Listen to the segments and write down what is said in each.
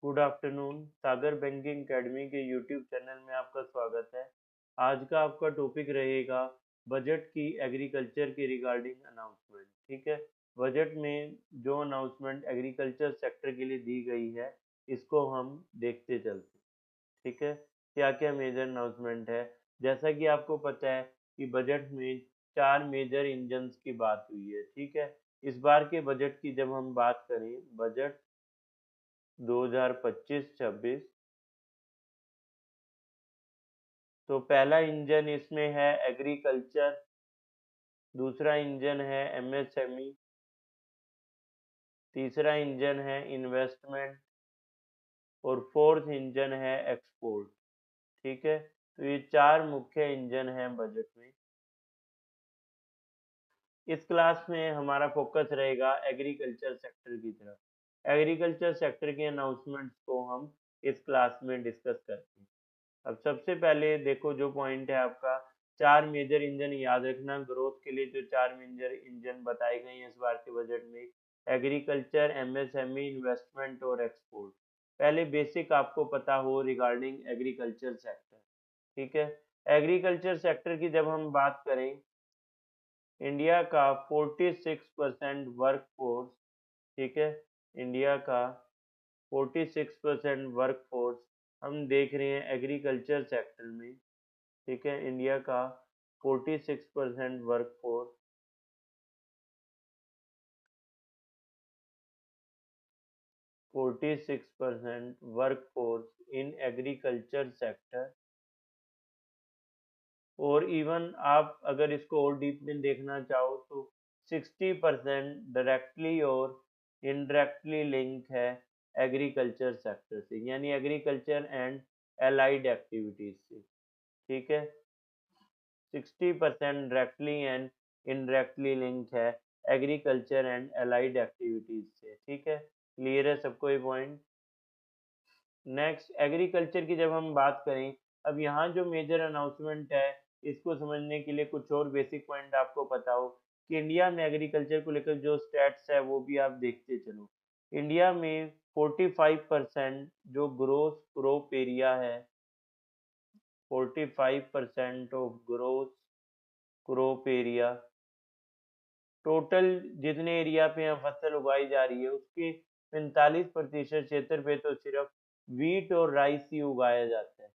Good afternoon. Sagar banking academy के YouTube channel में आपका स्वागत है। आज का आपका टॉपिक रहेगा बजट की एग्रीकल्चर के रिगार्डिंग अनाउंसमेंट। ठीक है, बजट में जो अनाउंसमेंट एग्रीकल्चर सेक्टर के लिए दी गई है इसको हम देखते चलते। ठीक है, क्या क्या मेजर अनाउंसमेंट है। जैसा कि आपको पता है कि बजट में चार मेजर इंजन्स की बात हुई है। ठीक है, इस बार के बजट की जब हम बात करें, बजट 2025-26, तो पहला इंजन इसमें है एग्रीकल्चर, दूसरा इंजन है एमएसएमई, तीसरा इंजन है इन्वेस्टमेंट और फोर्थ इंजन है एक्सपोर्ट। ठीक है, तो ये चार मुख्य इंजन हैं बजट में। इस क्लास में हमारा फोकस रहेगा एग्रीकल्चर सेक्टर की तरफ। एग्रीकल्चर सेक्टर के अनाउंसमेंट्स को हम इस क्लास में डिस्कस करते हैं। अब सबसे पहले देखो, जो पॉइंट है आपका, चार मेजर इंजन याद रखना। ग्रोथ के लिए जो चार मेजर इंजन बताए गए हैं इस बार के बजट में, एग्रीकल्चर, एमएसएमई, इन्वेस्टमेंट और एक्सपोर्ट। पहले बेसिक आपको पता हो रिगार्डिंग एग्रीकल्चर सेक्टर। ठीक है, एग्रीकल्चर सेक्टर की जब हम बात करें, इंडिया का 46% वर्क फोर्स, ठीक है, इंडिया का 46% वर्क फोर्स हम देख रहे हैं एग्रीकल्चर सेक्टर में। ठीक है, इंडिया का 46% work force, 46% work force in agriculture sector. और इवन आप अगर इसको और डीप में देखना चाहो तो 60% डायरेक्टली और इनडायरेक्टली लिंक है एग्रीकल्चर सेक्टर से, यानी एग्रीकल्चर एंड एलाइड एक्टिविटीज से। ठीक है, 60% डायरेक्टली एंड इनडायरेक्टली लिंक है एग्रीकल्चर एंड एलाइड एक्टिविटीज से। ठीक है, क्लियर है सबको ये पॉइंट। नेक्स्ट, एग्रीकल्चर की जब हम बात करें, अब यहाँ जो मेजर अनाउंसमेंट है इसको समझने के लिए कुछ और बेसिक पॉइंट आपको पता हो कि इंडिया में एग्रीकल्चर को लेकर जो स्टैट्स है वो भी आप देखते चलो। इंडिया में 45% जो ग्रोस क्रॉप एरिया है, 45% of gross crop area, total जितने एरिया पे यहाँ फसल उगाई जा रही है उसके 45% क्षेत्र पे तो सिर्फ वीट और राइस ही उगाया जाता है।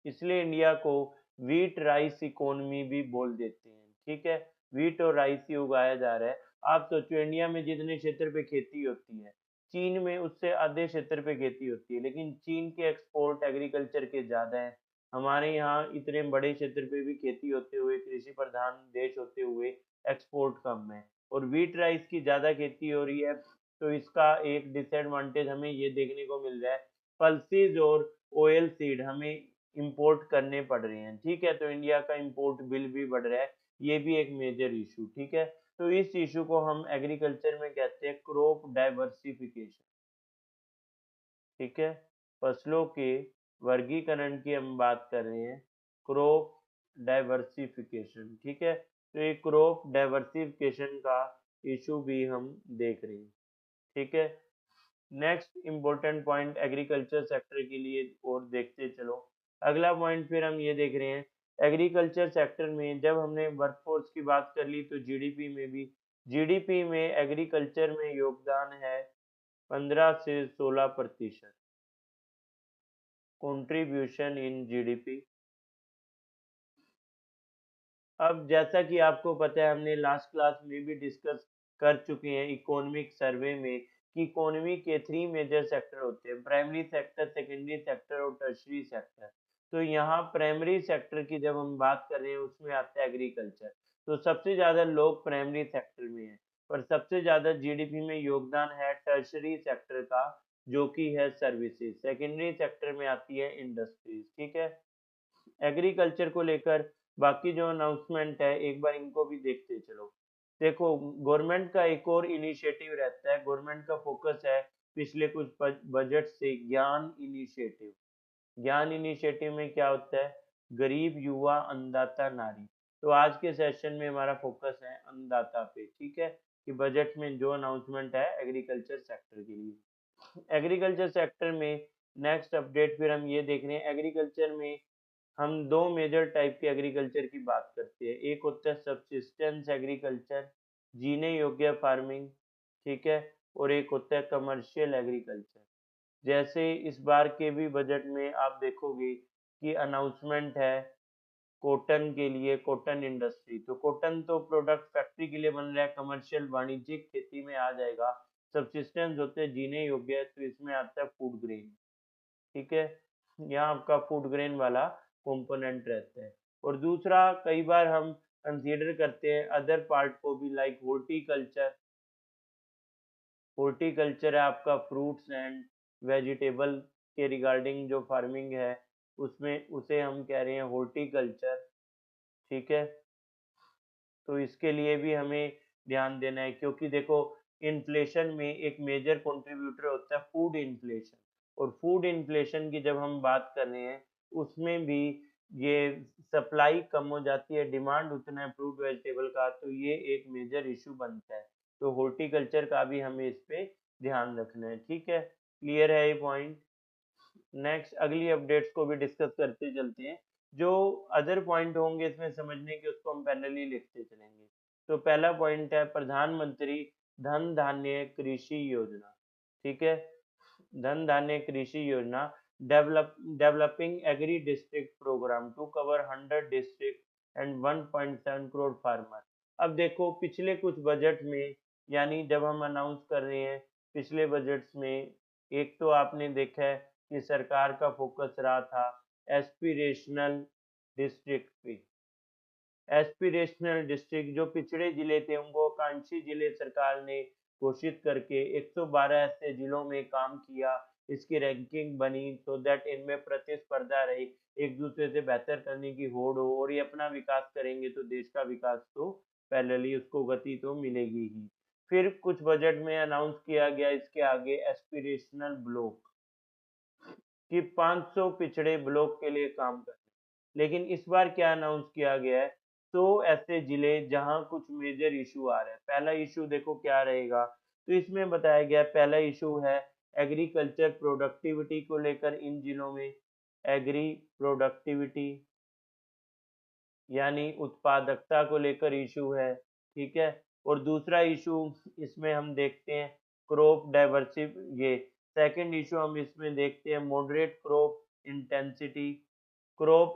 इसलिए इंडिया को वीट राइस इकोनॉमी भी बोल देते हैं। ठीक है, वीट और राइस ही उगाया जा रहा है। आप सोचो, इंडिया में जितने क्षेत्र पे खेती होती है, चीन में उससे आधे क्षेत्र पे खेती होती है, लेकिन चीन के एक्सपोर्ट एग्रीकल्चर के ज्यादा है। हमारे यहाँ इतने बड़े क्षेत्र पे भी खेती होते हुए, कृषि प्रधान देश होते हुए, एक्सपोर्ट कम है और वीट राइस की ज्यादा खेती हो रही है। तो इसका एक डिसएडवांटेज हमें ये देखने को मिल रहा है, पल्सीज और ऑयल सीड हमें इंपोर्ट करने पड़ रहे हैं। ठीक है, तो इंडिया का इंपोर्ट बिल भी बढ़ रहा है, ये भी एक मेजर इशू। ठीक है, तो इस इशू को हम एग्रीकल्चर में कहते हैं क्रॉप डाइवर्सिफिकेशन। ठीक है, फसलों के वर्गीकरण की हम बात कर रहे हैं, क्रॉप डाइवर्सिफिकेशन। ठीक है, तो ये क्रॉप डाइवर्सिफिकेशन का इशू भी हम देख रहे हैं। ठीक है, next important point agriculture sector के लिए और देखते चलो। अगला पॉइंट फिर हम ये देख रहे हैं, एग्रीकल्चर सेक्टर में जब हमने वर्कफोर्स की बात कर ली तो जीडीपी में भी, जीडीपी में एग्रीकल्चर में योगदान है 15 से 16% कंट्रीब्यूशन इन जीडीपी। अब जैसा कि आपको पता है, हमने लास्ट क्लास में भी डिस्कस कर चुके हैं इकोनॉमिक सर्वे में कि इकोनॉमी के थ्री मेजर सेक्टर होते हैं, प्राइमरी सेक्टर, सेकेंडरी सेक्टर और टर्शरी सेक्टर। तो यहाँ प्राइमरी सेक्टर की जब हम बात कर रहे हैं उसमें आता है एग्रीकल्चर। तो सबसे ज्यादा लोग प्राइमरी सेक्टर में हैं, पर सबसे ज्यादा जीडीपी में योगदान है टर्शरी सेक्टर का, जो कि है सर्विसेज। सेकेंडरी सेक्टर में आती है इंडस्ट्रीज। ठीक है, एग्रीकल्चर को लेकर बाकी जो अनाउंसमेंट है एक बार इनको भी देखते चलो। देखो, गवर्नमेंट का एक और इनिशिएटिव रहता है, गवर्नमेंट का फोकस है पिछले कुछ बजट से ज्ञान इनिशिएटिव। ज्ञान इनिशिएटिव में क्या होता है, गरीब युवा अन्नदाता नारी। तो आज के सेशन में हमारा फोकस है अन्नदाता पे। ठीक है, कि बजट में जो अनाउंसमेंट है एग्रीकल्चर सेक्टर के लिए। एग्रीकल्चर सेक्टर में नेक्स्ट अपडेट फिर हम ये देख रहे हैं, एग्रीकल्चर में हम दो मेजर टाइप के एग्रीकल्चर की बात करते हैं। एक होता है सब्सिस्टेंस एग्रीकल्चर, जीने योग्य फार्मिंग, ठीक है, और एक होता है कमर्शियल एग्रीकल्चर। जैसे इस बार के भी बजट में आप देखोगे कि अनाउंसमेंट है कॉटन के लिए, कॉटन इंडस्ट्री, तो कॉटन तो प्रोडक्ट फैक्ट्री के लिए बन रहा है, कमर्शियल वाणिज्यिक खेती में आ जाएगा। सब्सिस्टेंस होते हैं जीने योग्य है, तो इसमें आता है फूड ग्रेन, ठीक है, यहाँ आपका फूड ग्रेन वाला कंपोनेंट रहता है। और दूसरा कई बार हम कंसीडर करते हैं अदर पार्ट को भी, लाइक हॉर्टिकल्चर। हॉर्टिकल्चर है आपका फ्रूट्स एंड वेजिटेबल के रिगार्डिंग जो फार्मिंग है, उसमें उसे हम कह रहे हैं हॉर्टिकल्चर, ठीक है। तो इसके लिए भी हमें ध्यान देना है, क्योंकि देखो इन्फ्लेशन में एक मेजर कंट्रीब्यूटर होता है फूड इन्फ्लेशन, और फूड इन्फ्लेशन की जब हम बात कर रहे हैं उसमें भी ये सप्लाई कम हो जाती है, डिमांड उतना है फ्रूट वेजिटेबल का, तो ये एक मेजर इशू बनता है। तो हॉर्टिकल्चर का भी हमें इस पे ध्यान रखना है, ठीक है, क्लियर है ये पॉइंट। नेक्स्ट अगली अपडेट्स को भी डिस्कस करते चलते हैं। जो अदर पॉइंट होंगे इसमें समझने के, उसको हम पैरेलली लिखते चलेंगे। तो पहला पॉइंट है प्रधानमंत्री धन धान्य कृषि योजना, ठीक है, धन धान्य कृषि योजना, developing agri district program to cover 100 district and 1.7 crore farmer. अब देखो पिछले कुछ बजट में, यानी जब हम अनाउंस कर रहे हैं पिछले बजट्स में, एक तो आपने देखा है कि सरकार का फोकस रहा था एस्पिरेशनल डिस्ट्रिक्ट पे। एस्पिरेशनल डिस्ट्रिक्ट जो पिछड़े जिले थे उनको आकांक्षी जिले सरकार ने घोषित करके 112 ऐसे जिलों में काम किया, इसकी रैंकिंग बनी, तो दैट इनमें प्रतिस्पर्धा रही, एक दूसरे से बेहतर करने की होड़ हो, और ये अपना विकास करेंगे तो देश का विकास तो पैरेलली उसको गति तो मिलेगी ही। फिर कुछ बजट में अनाउंस किया गया इसके आगे एस्पिरेशनल ब्लॉक कि 500 पिछड़े ब्लॉक के लिए काम करने। लेकिन इस बार क्या अनाउंस किया गया है, तो ऐसे जिले जहां कुछ मेजर इशू आ रहे हैं। पहला इशू देखो क्या रहेगा, तो इसमें बताया गया पहला इशू है एग्रीकल्चर प्रोडक्टिविटी को लेकर इन जिलों में, एग्री प्रोडक्टिविटी यानी उत्पादकता को लेकर इशू है, ठीक है। और दूसरा इशू इसमें हम देखते हैं क्रॉप डाइवर्सिव, ये सेकंड इशू हम इसमें देखते हैं मॉडरेट क्रॉप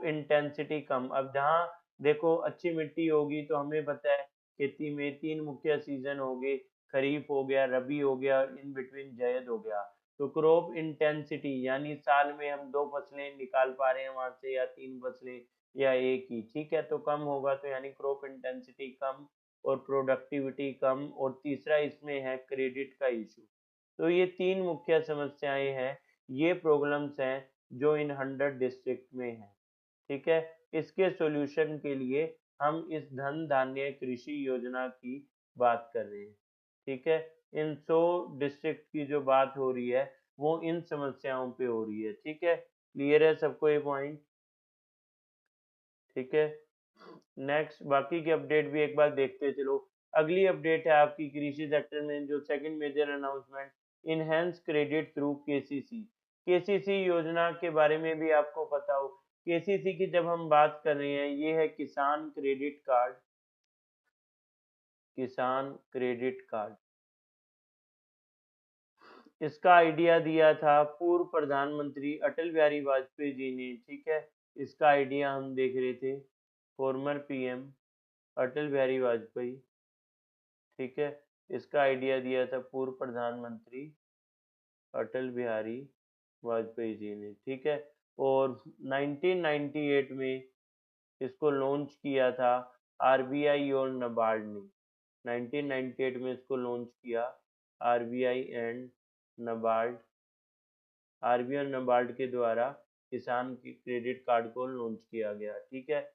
इंटेंसिटी कम। अब जहाँ देखो अच्छी मिट्टी होगी तो हमें पता है खेती में तीन मुख्य सीजन हो गए, खरीफ हो गया, रबी हो गया, इन बिटवीन जायद हो गया। तो क्रॉप इंटेंसिटी यानी साल में हम दो फसलें निकाल पा रहे हैं वहां से, या तीन फसलें, या एक ही, ठीक है, तो कम होगा, तो यानी क्रॉप इंटेंसिटी कम और प्रोडक्टिविटी कम। और तीसरा इसमें है क्रेडिट का इशू। तो ये तीन मुख्य समस्याएं हैं, ये प्रॉब्लम्स हैं जो इन 100 डिस्ट्रिक्ट में हैं, ठीक है। इसके सॉल्यूशन के लिए हम इस धन धान्य कृषि योजना की बात कर रहे हैं, ठीक है। इन 100 डिस्ट्रिक्ट की जो बात हो रही है वो इन समस्याओं पे हो रही है, ठीक है, क्लियर है सबको ये पॉइंट, ठीक है। नेक्स्ट बाकी की अपडेट भी एक बार देखते चलो। अगली अपडेट है आपकी कृषि सेक्टर में जो second major announcement, enhance credit through KCC. KCC योजना के बारे में भी आपको पता हो। केसीसी की जब हम बात कर रहे हैं, ये है किसान क्रेडिट कार्ड, किसान क्रेडिट कार्ड। इसका आइडिया दिया था पूर्व प्रधानमंत्री अटल बिहारी वाजपेयी जी ने, ठीक है। इसका आइडिया हम देख रहे थे फॉर्मर पीएम अटल बिहारी वाजपेयी, ठीक है। इसका आइडिया दिया था पूर्व प्रधानमंत्री अटल बिहारी वाजपेयी जी ने, ठीक है। और 1998 में इसको लॉन्च किया था आरबीआई और नाबार्ड ने। 1998 में इसको लॉन्च किया आरबीआई एंड नाबार्ड, आरबीआई और नाबार्ड के द्वारा किसान की क्रेडिट कार्ड को लॉन्च किया गया, ठीक है।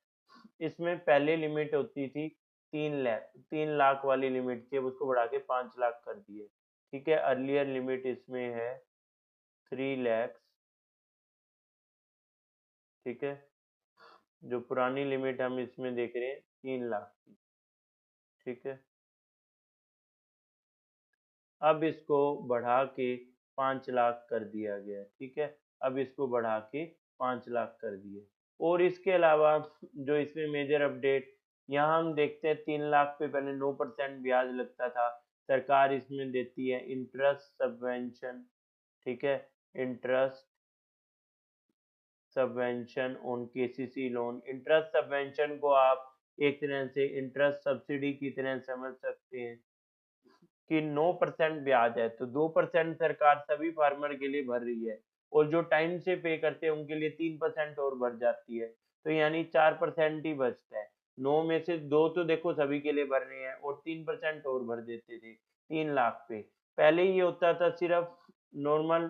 इसमें पहले लिमिट होती थी 3 लाख, 3 लाख वाली लिमिट थी, अब उसको बढ़ा के 5 लाख कर दिए, ठीक है। अर्लियर लिमिट इसमें है 3 लाख, ठीक है। जो पुरानी लिमिट हम इसमें देख रहे हैं 3 लाख की, ठीक है। अब इसको बढ़ा के 5 लाख कर दिया गया, ठीक है। अब इसको बढ़ा के 5 लाख कर दिए। और इसके अलावा जो इसमें मेजर अपडेट, यहाँ हम देखते हैं 3 लाख पे पहले 9% ब्याज लगता था, सरकार इसमें देती है इंटरेस्ट सबवेंशन, ठीक है, interest subvention on KCC loan. Interest subvention को आप एक तरह से इंटरेस्ट सब्सिडी की तरह समझ सकते हैं कि 9% ब्याज है तो 2% सरकार सभी फार्मर के लिए भर रही है, और जो टाइम से पे करते हैं उनके लिए 3% और भर जाती है, तो यानी 4% ही बचता है। 9 में से 2 तो देखो सभी के लिए भर रहे हैं और 3% और भर देते थे 3 लाख पे। पहले ये होता था सिर्फ नॉर्मल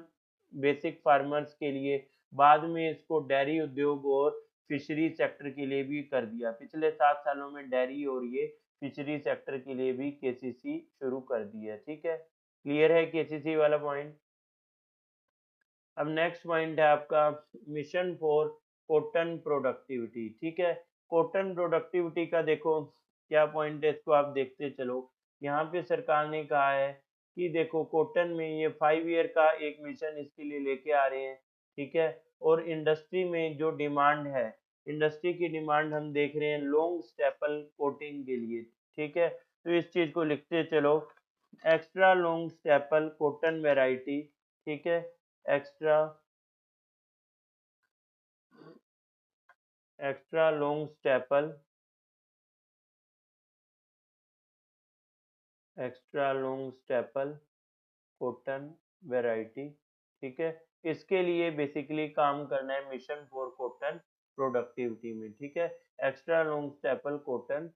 बेसिक फार्मर्स के लिए, बाद में इसको डेयरी उद्योग और फिशरी सेक्टर के लिए भी कर दिया। पिछले 7 सालों में डेयरी और ये फिशरी सेक्टर के लिए भी केसीसी शुरू कर दी है, ठीक है। क्लियर है केसीसी वाला पॉइंट। अब नेक्स्ट पॉइंट है आपका मिशन फॉर कॉटन प्रोडक्टिविटी, ठीक है। कॉटन प्रोडक्टिविटी का देखो क्या पॉइंट है, इसको आप देखते चलो। यहाँ पे सरकार ने कहा है कि देखो कॉटन में ये 5 ईयर का एक मिशन इसके लिए लेके आ रहे हैं, ठीक है। और इंडस्ट्री में जो डिमांड है, इंडस्ट्री की डिमांड हम देख रहे हैं लॉन्ग स्टेपल कोटिंग के लिए, ठीक है। तो इस चीज को लिखते चलो, extra long staple cotton variety, ठीक है, extra extra long staple, extra long staple cotton variety, ठीक है। इसके लिए बेसिकली काम करना है मिशन फॉर कॉटन प्रोडक्टिविटी में, ठीक है। एक्स्ट्रा लॉन्ग स्टेपल कॉटन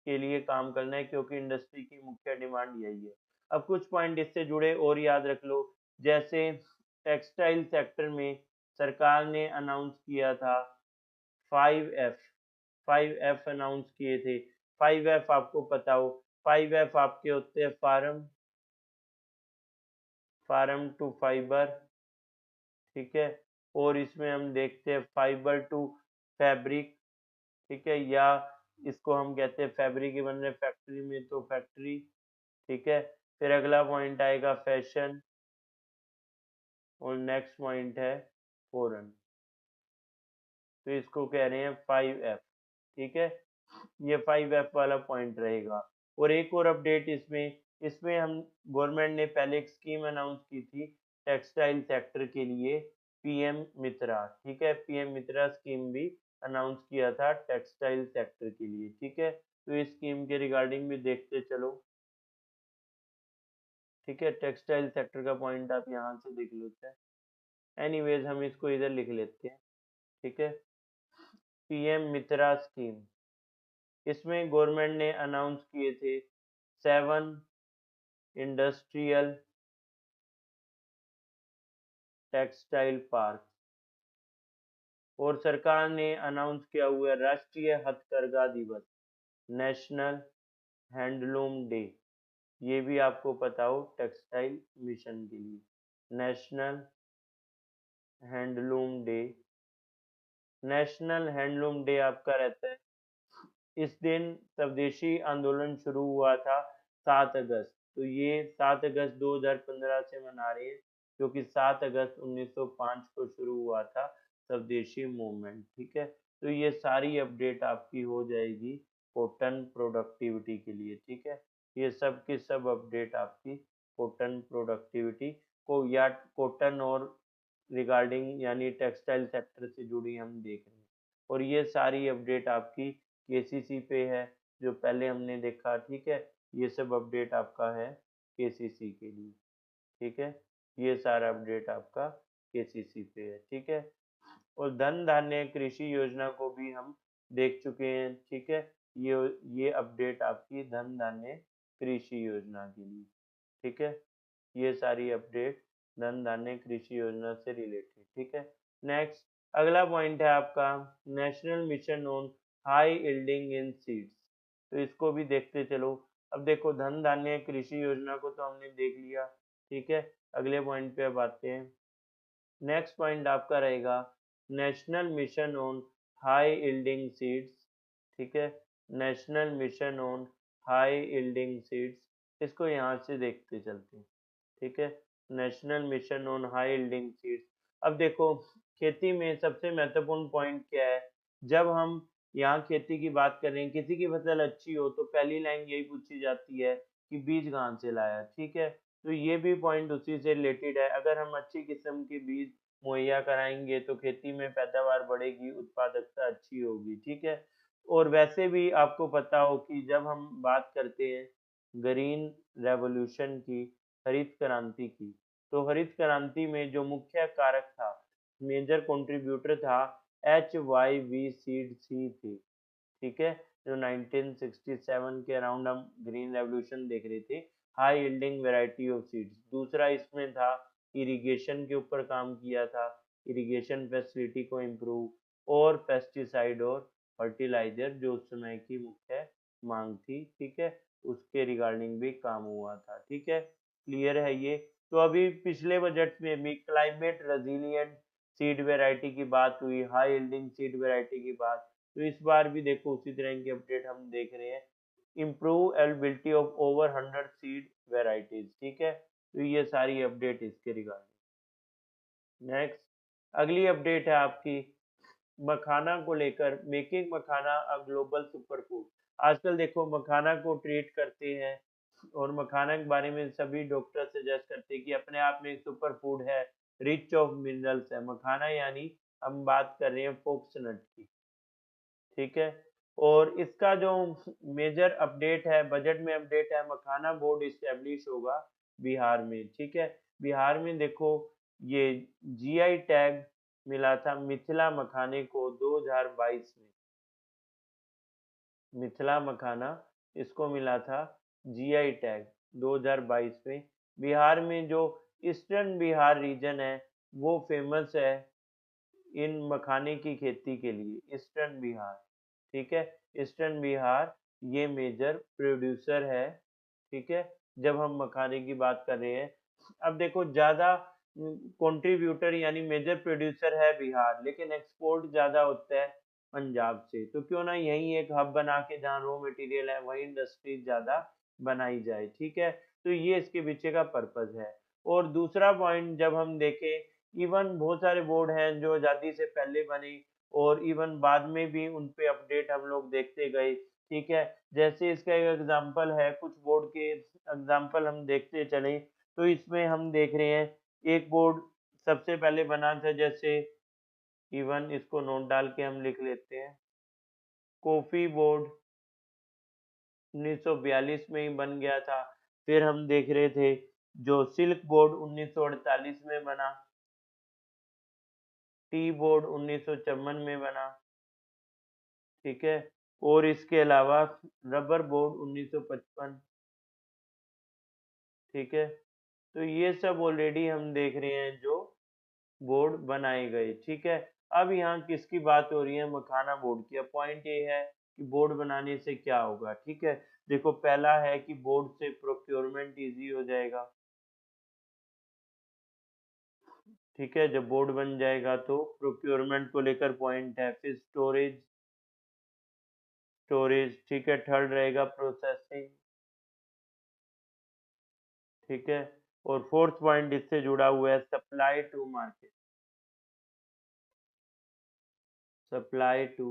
के लिए काम करना है क्योंकि इंडस्ट्री की मुख्य डिमांड यही है। अब कुछ पॉइंट इससे जुड़े और याद रख लो, जैसे टेक्सटाइल सेक्टर में सरकार ने अनाउंस किया था 5F, 5F अनाउंस किए थे। 5F आपको पता हो, 5F आपके होते हैं फार्म, फार्म टू फाइबर, ठीक है। और इसमें हम देखते हैं फाइबर टू फैब्रिक, ठीक है, या इसको हम कहते हैं फैब्रिक के बन रहे फैक्ट्री में तो फैक्ट्री, ठीक है। फिर अगला पॉइंट आएगा फैशन, और नेक्स्ट पॉइंट है फॉरेन, तो इसको कह रहे हैं 5F, ठीक है। ये 5F वाला पॉइंट रहेगा। और एक और अपडेट इसमें, इसमें हम गवर्नमेंट ने पहले एक स्कीम अनाउंस की थी टेक्सटाइल सेक्टर के लिए, पीएम मित्रा, ठीक है, पीएम मित्रा स्कीम भी अनाउंस किया था टेक्सटाइल सेक्टर के लिए, ठीक है। तो इस स्कीम के रिगार्डिंग भी देखते चलो, ठीक है। टेक्सटाइल सेक्टर का पॉइंट आप यहाँ से देख लेते हैं, एनीवेज हम इसको इधर लिख लेते हैं, ठीक है। पीएम मित्रा स्कीम, इसमें गवर्नमेंट ने अनाउंस किए थे 7 इंडस्ट्रियल टेक्सटाइल पार्क, और सरकार ने अनाउंस किया हुआ राष्ट्रीय हथकरघा दिवस, नेशनल हैंडलूम डे, ये भी आपको पता हो टेक्सटाइल मिशन के लिए, national handloom day. National handloom day आपका रहता है, इस दिन स्वदेशी आंदोलन शुरू हुआ था 7 अगस्त, तो ये 7 अगस्त 2015 से मना रहे हैं क्योंकि 7 अगस्त 1905 को शुरू हुआ था स्वदेशी मूवमेंट, ठीक है। तो ये सारी अपडेट आपकी हो जाएगी कॉटन प्रोडक्टिविटी के लिए, ठीक है। ये सब की सब अपडेट आपकी कॉटन प्रोडक्टिविटी को या कॉटन और रिगार्डिंग यानी टेक्सटाइल सेक्टर से जुड़ी हम देख रहे हैं। और ये सारी अपडेट आपकी केसीसी पे है, जो पहले हमने देखा, ठीक है। ये सब अपडेट आपका है केसीसी के लिए, ठीक है। ये सारा अपडेट आपका केसीसी पे है, ठीक है। और धन धान्य कृषि योजना को भी हम देख चुके हैं, ठीक है। ये अपडेट आपकी धन धान्य कृषि योजना के लिए, ठीक है। ये सारी अपडेट धन धान्य कृषि योजना से रिलेटेड, ठीक है। नेक्स्ट अगला पॉइंट है आपका national mission on high yielding in seeds, तो इसको भी देखते चलो। अब देखो धन धान्य कृषि योजना को तो हमने देख लिया, ठीक है। अगले पॉइंट पे अब आते हैं। नेक्स्ट पॉइंट आपका रहेगा national mission on high yielding seeds, ठीक है, national mission on high yielding seeds, इसको यहाँ से देखते चलते हैं, ठीक है। National mission on high yielding seeds. अब देखो, खेती में सबसे महत्वपूर्ण पॉइंट क्या है? जब हम यहाँ खेती की बात कर रहे हैं, किसी की फसल अच्छी हो तो पहली लाइन यही पूछी जाती है कि बीज कहाँ से लाया, ठीक है? तो ये भी पॉइंट उसी से रिलेटेड है। अगर हम अच्छी किस्म के बीज मुहैया कराएंगे तो खेती में पैदावार बढ़ेगी, उत्पादकता अच्छी होगी, ठीक है? और वैसे भी आपको पता हो कि जब हम बात करते हैं ग्रीन रेवोल्यूशन की, हरित क्रांति की, तो हरित क्रांति में जो मुख्य कारक था, मेजर कंट्रीब्यूटर था, HYV सीड सी थी, ठीक है? जो 1967 के अराउंड हम ग्रीन रेवोल्यूशन देख रहे थे, high yielding variety of seeds. दूसरा इसमें था, इरिगेशन के ऊपर काम किया था, इरिगेशन फैसिलिटी को इम्प्रूव, और पेस्टिसाइड और फर्टिलाइजर जो उस समय की मुख्य मांग थी, ठीक है, उसके रिगार्डिंग भी काम हुआ था, ठीक है? क्लियर है ये? तो अभी पिछले बजट में भी क्लाइमेट रेजिलिएंट सीड वैरायटी की बात हुई, हाई यील्डिंग सीड वैरायटी की बात। तो इस बार भी देखो उसी तरह की अपडेट हम देख रहे हैं, improve eligibility of over 100 seed varieties, ठीक है? तो ये सारी अपडेट इसके रिगार्डिंग। नेक्स्ट, अगली अपडेट है आपकी मखाना को लेकर, making makhana a global super food. आजकल देखो मखाना को ट्रीट करते हैं, और मखाना के बारे में सभी डॉक्टर सजेस्ट करते हैं कि अपने आप में एक सुपर फूड है, रिच ऑफ मिनरल्स है मखाना, यानी हम बात कर रहे हैं फोक्सनट की, ठीक है? और इसका जो मेजर अपडेट है, बजट में अपडेट है, मखाना बोर्ड इस्टेब्लिश होगा बिहार में, ठीक है? बिहार में देखो, ये जीआई टैग मिला था मिथिला मखाने को 2022 में, मिथिला मखाना इसको मिला था जीआई टैग 2022 में। बिहार में जो ईस्टर्न बिहार रीजन है वो फेमस है इन मखाने की खेती के लिए, ईस्टर्न बिहार, ठीक है? ईस्टर्न बिहार ये मेजर प्रोड्यूसर है, ठीक है, जब हम मखाने की बात कर रहे हैं। अब देखो, ज्यादा कंट्रीब्यूटर यानी मेजर प्रोड्यूसर है बिहार, लेकिन एक्सपोर्ट ज्यादा होता है पंजाब से, तो क्यों ना यही एक हब बना के जहाँ रॉ मटेरियल है वही इंडस्ट्री ज्यादा बनाई जाए, ठीक है? तो ये इसके पीछे का पर्पज है। और दूसरा पॉइंट जब हम देखें, इवन बहुत सारे बोर्ड हैं जो आजादी से पहले बने, और इवन बाद में भी उन पे अपडेट हम लोग देखते गए, ठीक है? जैसे इसका एक एग्जांपल है, कुछ बोर्ड के एग्जांपल हम देखते चले, तो इसमें हम देख रहे हैं एक बोर्ड सबसे पहले बना था, जैसे इवन इसको नोट डाल के हम लिख लेते हैं, कॉफी बोर्ड 1942 में ही बन गया था। फिर हम देख रहे थे जो सिल्क बोर्ड 1948 में बना, टी बोर्ड 1954 में बना, ठीक है? और इसके अलावा रबर बोर्ड 1955, ठीक है? तो ये सब ऑलरेडी हम देख रहे हैं जो बोर्ड बनाए गए, ठीक है? अब यहाँ किसकी बात हो रही है? मखाना बोर्ड की। अब पॉइंट ये है कि बोर्ड बनाने से क्या होगा, ठीक है? देखो, पहला है कि बोर्ड से प्रोक्योरमेंट इजी हो जाएगा, ठीक है? जब बोर्ड बन जाएगा तो प्रोक्योरमेंट को लेकर पॉइंट है। फिर स्टोरेज, स्टोरेज, ठीक है? थर्ड रहेगा प्रोसेसिंग, ठीक है? और फोर्थ पॉइंट इससे जुड़ा हुआ है supply to market, supply to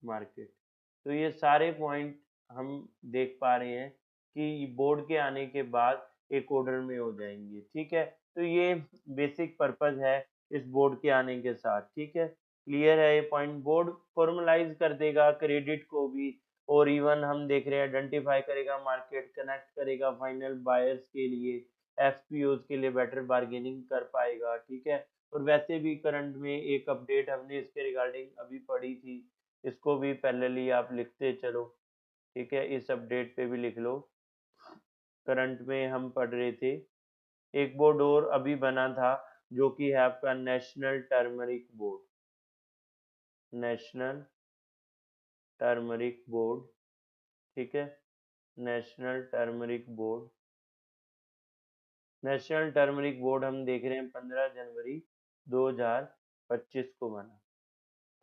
market. तो ये सारे पॉइंट हम देख पा रहे हैं कि बोर्ड के आने के बाद एक ऑर्डर में हो जाएंगे, ठीक है? तो ये बेसिक पर्पज है इस बोर्ड के आने के साथ, ठीक है? क्लियर है ये पॉइंट? बोर्ड फॉर्मलाइज कर देगा क्रेडिट को भी, और इवन हम देख रहे हैं आइडेंटिफाई करेगा मार्केट, कनेक्ट करेगा फाइनल बायर्स के लिए, एफपीओज के लिए बेटर बार्गेनिंग कर पाएगा, ठीक है? और वैसे भी करंट में एक अपडेट हमने इसके रिगार्डिंग अभी पढ़ी थी, इसको भी पैरेलली आप लिखते चलो, ठीक है? इस अपडेट पे भी लिख लो। करंट में हम पढ़ रहे थे, एक बोर्ड और अभी बना था जो कि है आपका national turmeric board, national turmeric board, ठीक है? National turmeric board, national turmeric board हम देख रहे हैं 15 जनवरी 2025 को बना,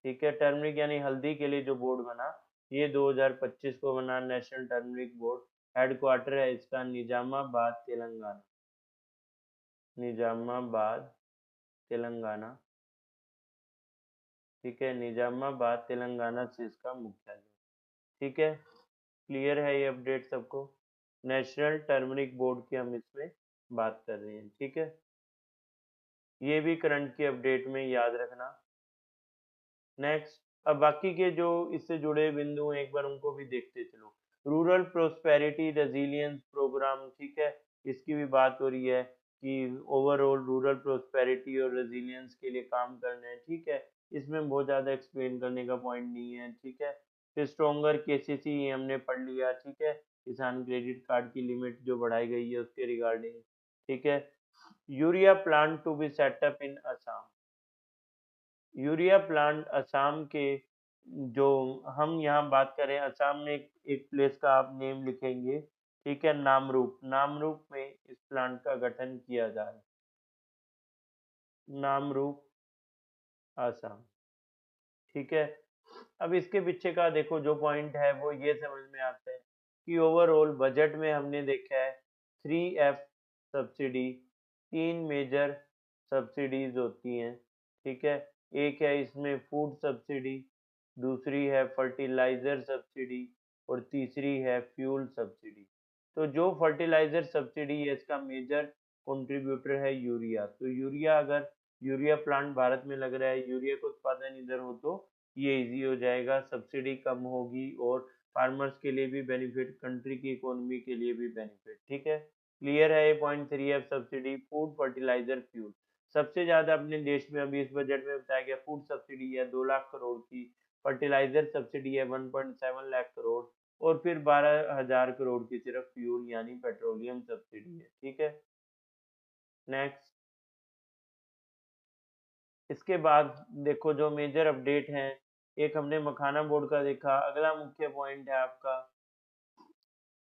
ठीक है? टर्मरिक यानी हल्दी के लिए जो बोर्ड बना, ये 2025 को बना नेशनल टर्मरिक बोर्ड। हेडक्वार्टर है इसका निजामाबाद, तेलंगाना, निजामाबाद तेलंगाना, ठीक है, निजामाबाद तेलंगाना से इसका मुख्यालय, ठीक है। क्लियर है ये अपडेट सबको? नेशनल टर्मरिक बोर्ड की हम इसमें बात कर रहे हैं, ठीक है। ये भी करंट की अपडेट में याद रखना। नेक्स्ट, अब बाकी के जो इससे जुड़े बिंदु हैं एक बार उनको भी देखते चलो। रूरल प्रोस्पेरिटी रेजिलियंस प्रोग्राम, ठीक है, इसकी भी बात हो रही है कि ओवरऑल रूरल प्रोस्पेरिटी और रेजिलियंस के लिए काम करना है, ठीक है। इसमें बहुत ज़्यादा एक्सप्लेन करने का पॉइंट नहीं है, ठीक है। फिर स्ट्रोंगर केसीसी हमने पढ़ लिया, ठीक है, किसान क्रेडिट कार्ड की लिमिट जो बढ़ाई गई है उसके रिगार्डिंग, ठीक है। Urea plant to be set up in Assam, urea plant Assam के, जो हम यहाँ बात करें असम में एक प्लेस का आप नेम लिखेंगे, ठीक है, नामरूप, नामरूप में इस प्लांट का गठन किया जा रहा है, नामरूप असम, ठीक है। अब इसके पीछे का देखो जो पॉइंट है वो ये समझ में आता है कि ओवरऑल बजट में हमने देखा है 3F सब्सिडी, 3 मेजर सब्सिडीज होती हैं, ठीक है। एक है इसमें फूड सब्सिडी, दूसरी है फर्टिलाइजर सब्सिडी और तीसरी है फ्यूल सब्सिडी। तो जो फर्टिलाइजर सब्सिडी है इसका मेजर कंट्रीब्यूटर है यूरिया। तो यूरिया, अगर यूरिया प्लांट भारत में लग रहा है, यूरिया का उत्पादन इधर हो तो ये इजी हो जाएगा, सब्सिडी कम होगी और फार्मर्स के लिए भी बेनिफिट, कंट्री की इकोनॉमी के लिए भी बेनिफिट, ठीक है। क्लियर है ये point? 3F subsidy, food, fertilizer, fuel. सबसे ज्यादा अपने देश में अभी इस बजट में बताया गया फूड सब्सिडी है 2 लाख करोड़ की, फर्टिलाइजर सब्सिडी है 1.7 लाख करोड़ और फिर 12,000 करोड़ की सिर्फ फ्यूल यानी पेट्रोलियम सब्सिडी है, ठीक है। नेक्स्ट, इसके बाद देखो जो मेजर अपडेट हैं, एक हमने मखाना बोर्ड का देखा, अगला मुख्य पॉइंट है आपका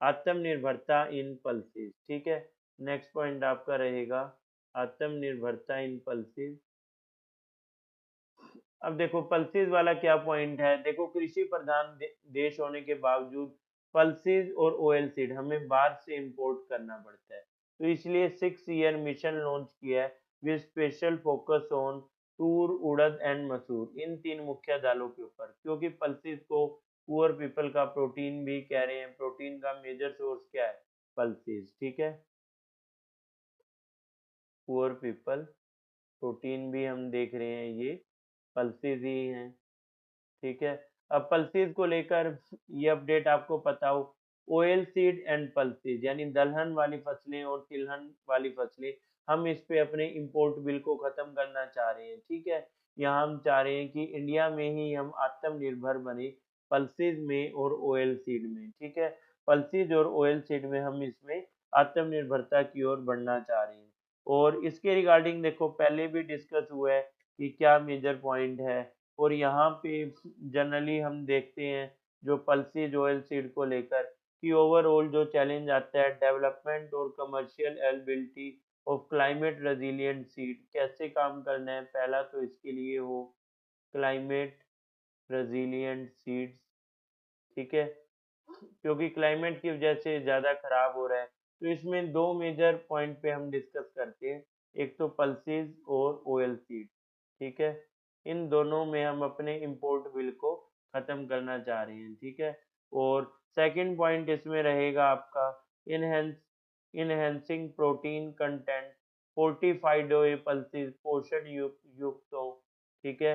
आत्मनिर्भरता इन पल्सेस, ठीक है। नेक्स्ट पॉइंट आपका रहेगा आत्मनिर्भरता इन पल्सेस। अब देखो पल्सेस वाला क्या पॉइंट है, देखो कृषि प्रधान देश होने के बावजूद पल्सेस और ऑयल सीड हमें बाहर से इंपोर्ट करना पड़ता है। तो इसलिए 6 ईयर मिशन लॉन्च किया है with special focus on Toor, urad and मसूर, इन 3 मुख्य दालों के ऊपर, क्योंकि पल्सेस को पुअर पीपल का प्रोटीन भी कह रहे हैं, प्रोटीन का मेजर सोर्स क्या है? पल्सेस, ठीक है। पुअर पीपल प्रोटीन भी हम देख रहे हैं ये पल्सेस ही हैं, ठीक है। अब पल्सेस को लेकर ये अपडेट आपको पता हो, ऑयल सीड एंड पल्सेस यानी दलहन वाली फसलें और तिलहन वाली फसलें, हम इस पे अपने इंपोर्ट बिल को खत्म करना चाह रहे हैं, ठीक है। यहाँ हम चाह रहे हैं कि इंडिया में ही हम आत्मनिर्भर बने पल्सेस में और ऑयल सीड में, ठीक है। पल्सेस और ऑयल सीड में हम इसमें आत्मनिर्भरता की ओर बढ़ना चाह रहे हैं। और इसके रिगार्डिंग देखो पहले भी डिस्कस हुआ है कि क्या मेजर पॉइंट है, और यहाँ पे जनरली हम देखते हैं जो पल्सेज ऑयल सीड को लेकर कि ओवरऑल जो चैलेंज आता है डेवलपमेंट और commercial eligibility of climate resilient seed, कैसे काम करना है, पहला तो इसके लिए हो क्लाइमेट रेजिलिएंट सीड्स, ठीक है, क्योंकि क्लाइमेट की वजह से ज़्यादा खराब हो रहा है। तो इसमें 2 मेजर पॉइंट पे हम डिस्कस करते हैं, एक तो पल्सेस और ऑयल सीड, ठीक है। इन दोनों में हम अपने इंपोर्ट बिल को खत्म करना चाह रहे हैं, ठीक है। और सेकंड पॉइंट इसमें रहेगा आपका enhance enhancing protein content, fortified pulses पोषण युक्त हो, ठीक है,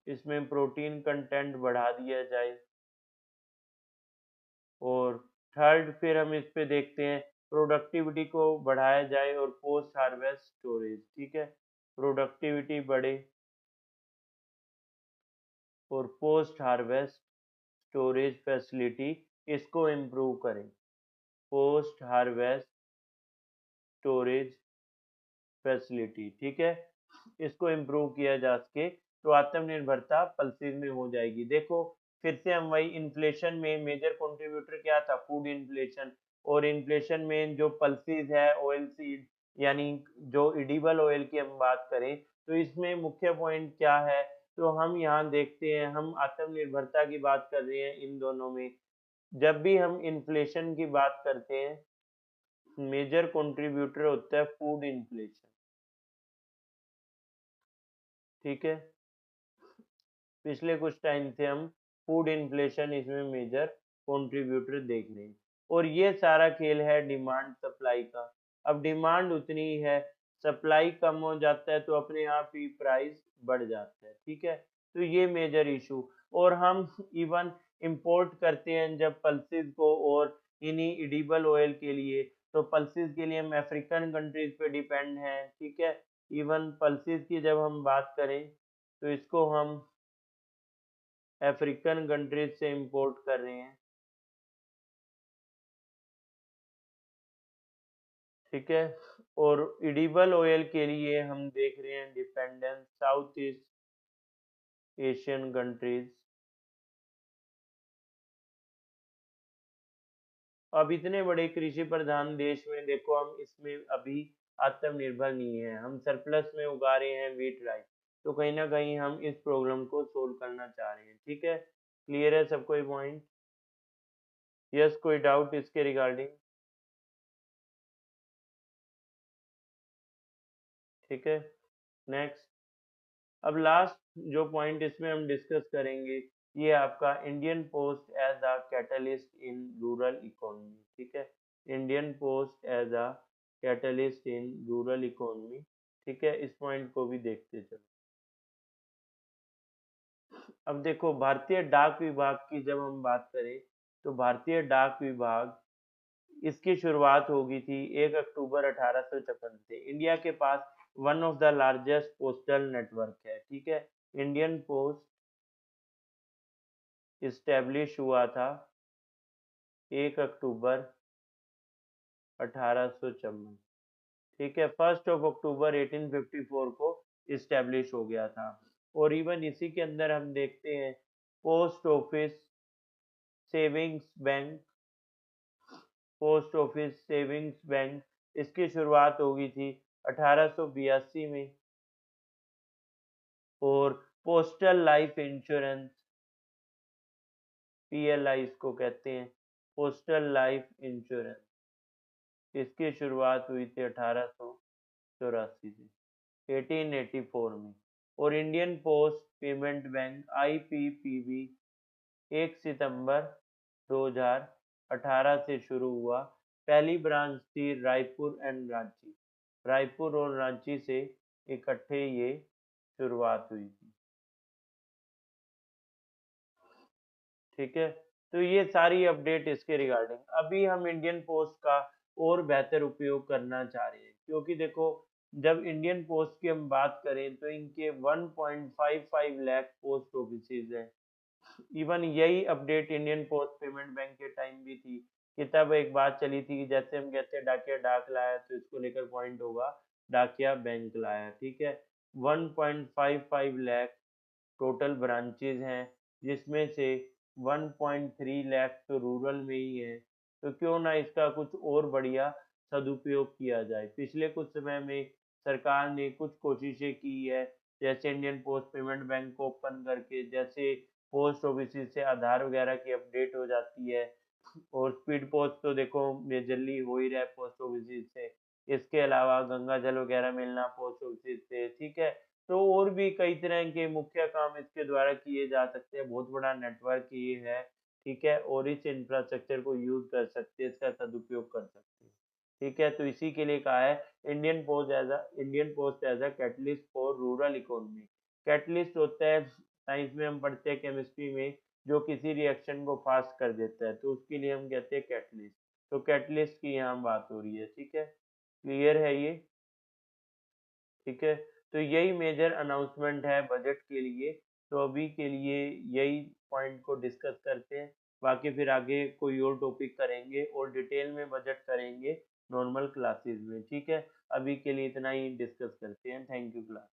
इसमें प्रोटीन कंटेंट बढ़ा दिया जाए। और थर्ड फिर हम इस पे देखते हैं प्रोडक्टिविटी को बढ़ाया जाए और पोस्ट हार्वेस्ट स्टोरेज, ठीक है, प्रोडक्टिविटी बढ़े और पोस्ट हार्वेस्ट स्टोरेज फैसिलिटी इसको इम्प्रूव करें, पोस्ट हार्वेस्ट स्टोरेज फैसिलिटी, ठीक है, इसको इम्प्रूव किया जा सके तो आत्मनिर्भरता पल्सेस में हो जाएगी। देखो फिर से हम वही इन्फ्लेशन में मेजर कंट्रीब्यूटर क्या था? Food inflation. और इन्फ्लेशन में जो पल्सेस है ऑयल सीड यानी जो एडिबल ऑयल की हम बात करें तो इसमें मुख्य पॉइंट क्या है? तो हम यहाँ देखते हैं, हम आत्मनिर्भरता की बात कर रहे हैं इन दोनों में। जब भी हम इन्फ्लेशन की बात करते हैं मेजर कंट्रीब्यूटर होता है फूड इन्फ्लेशन, ठीक है। पिछले कुछ टाइम से हम फूड इन्फ्लेशन इसमें मेजर कंट्रीब्यूटर देख रहे हैं। और ये सारा खेल है डिमांड सप्लाई का। अब डिमांड उतनी ही है, सप्लाई कम हो जाता है तो अपने आप ही प्राइस बढ़ जाता है, ठीक है। तो ये मेजर इशू। और हम इवन इंपोर्ट करते हैं जब पल्सेस को और इन्हीं एडिबल ऑयल के लिए, तो पल्सेस के लिए हम अफ्रीकन कंट्रीज पे डिपेंड हैं, ठीक है। इवन पल्सेस की जब हम बात करें तो इसको हम अफ्रीकन कंट्रीज से इंपोर्ट कर रहे हैं, ठीक है। और एडिबल ऑयल के लिए हम देख रहे हैं dependence south east Asian countries. अब इतने बड़े कृषि प्रधान देश में देखो हम इसमें अभी आत्मनिर्भर नहीं है, हम सरप्लस में उगा रहे हैं वीट राइस। तो कहीं ना कहीं हम इस प्रॉब्लम को सोल्व करना चाह रहे हैं, ठीक है। क्लियर है सबको ये पॉइंट? यस, कोई डाउट इसके रिगार्डिंग? ठीक है, नेक्स्ट। अब लास्ट जो पॉइंट इसमें हम डिस्कस करेंगे, ये आपका Indian post as a catalyst in rural economy, ठीक है। Indian post as a catalyst in rural economy, ठीक है। इस पॉइंट को भी देखते चलो। अब देखो भारतीय डाक विभाग की जब हम बात करें, तो भारतीय डाक विभाग इसकी शुरुआत होगी थी 1 अक्टूबर 1856 से। इंडिया के पास one of the largest postal network है, ठीक है। इंडियन पोस्ट इस्टेब्लिश हुआ था 1 अक्टूबर 1854, ठीक है। 1 अक्टूबर 1854 को इस्टेब्लिश हो गया था। और इवन इसी के अंदर हम देखते हैं post office savings bank, post office savings bank इसकी शुरुआत होगी थी 1882 में। और पोस्टल लाइफ इंश्योरेंस, पीएलआई इसको कहते हैं, पोस्टल लाइफ इंश्योरेंस, इसकी शुरुआत हुई थी 1884 से 1884 में। और Indian post payment bank IPPB 1 सितंबर 2018 से शुरू हुआ। पहली ब्रांच थी रायपुर एंड रांची, रायपुर और रांची से इकट्ठे ये शुरुआत हुई थी, ठीक है। तो ये सारी अपडेट इसके रिगार्डिंग। अभी हम इंडियन पोस्ट का और बेहतर उपयोग करना चाह रहे हैं, क्योंकि देखो जब इंडियन पोस्ट की हम बात करें तो इनके 1.55 लाख पोस्ट ऑफिसेज हैं। इवन यही update Indian post payment bank के टाइम भी थी, कि तब एक बात चली थी कि जैसे हम कहते हैं डाकिया डाक लाया, तो इसको लेकर पॉइंट होगा डाकिया बैंक लाया, ठीक है। 1.55 लाख टोटल ब्रांचेज हैं, जिसमें से 1.3 लाख तो रूरल में ही है। तो क्यों ना इसका कुछ और बढ़िया सदुपयोग किया जाए। पिछले कुछ समय में सरकार ने कुछ कोशिशें की है, जैसे इंडियन पोस्ट पेमेंट बैंक को ओपन करके, जैसे पोस्ट ऑफिस से आधार वगैरह की अपडेट हो जाती है। और स्पीड पोस्ट तो देखो मेजरली हो ही रहा है पोस्ट ऑफिस से। इसके अलावा गंगा जल वगैरह मिलना पोस्ट ऑफिस से, ठीक है। तो और भी कई तरह के मुख्य काम इसके द्वारा किए जा सकते हैं। बहुत बड़ा नेटवर्क ये है, ठीक है। और इस इंफ्रास्ट्रक्चर को यूज कर सकते हैं, इसका सदुपयोग कर सकते हैं, ठीक है। तो इसी के लिए कहा है Indian post as a catalyst for rural economy. Catalyst होता है, साइंस में हम पढ़ते हैं केमिस्ट्री में, जो किसी रिएक्शन को फास्ट कर देता है, तो उसके लिए हम कहते हैं कैटलिस्ट। तो कैटलिस्ट की यहाँ बात हो रही है, ठीक है। क्लियर है ये? ठीक है। तो यही मेजर अनाउंसमेंट है बजट के लिए। तो अभी के लिए यही पॉइंट को डिस्कस करते हैं। बाकी फिर आगे कोई और टॉपिक करेंगे और डिटेल में बजट करेंगे नॉर्मल क्लासेस में, ठीक है। अभी के लिए इतना ही डिस्कस करते हैं। Thank you class.